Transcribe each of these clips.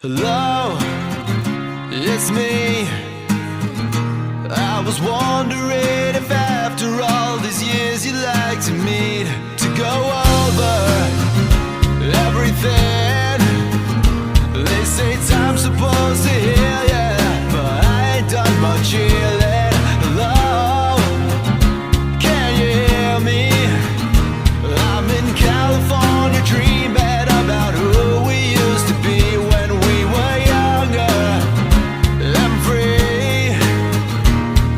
Hello, it's me. I was wondering if after all these years you'd like to meet, to go over everything. They say time's supposed to heal, yeah, but I ain't done much healing. Hello, can you hear me? I'm in California dreaming about who we used to be when we were younger and free.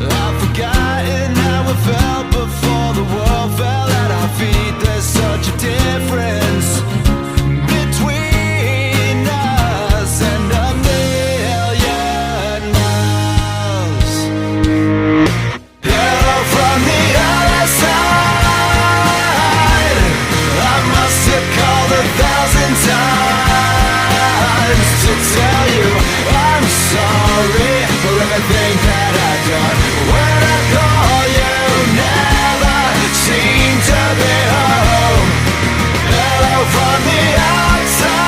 I've forgotten how it felt before the world fell at our feet. There's such a difference between us and a million miles. Hello from the other side. I must have called 1,000 times to tell you I'm sorry for everything that I've done. When I call you, never seem to be home. Hello from the outside.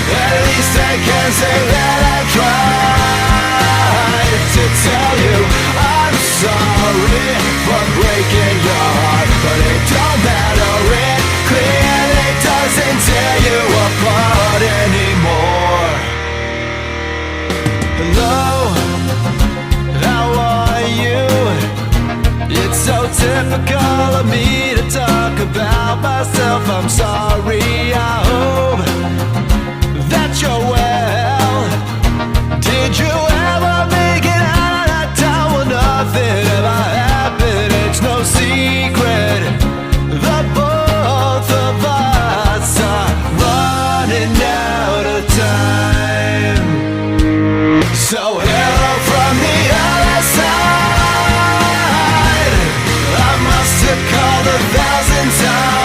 At least I can say that I tried to tell you I'm sorry for breaking your heart, but it don't matter, it clearly doesn't tear you apart anymore. Hello, how are you? It's so typical of me to talk about myself. I'm sorry, I hope that you're well. Did you ever make it out of that town when nothing ever happened? It's no secret, the both of us are running out of time. So hello from the other side. I must have called 1,000 times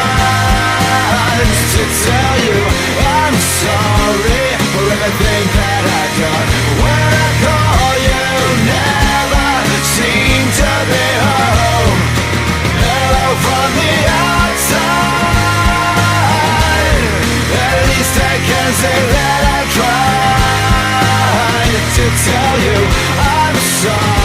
to tell you I'm sorry for everything that I've done. When I call you, never seem to be home. Hello from the outside. At least I can say that I tried to tell you I'm sorry.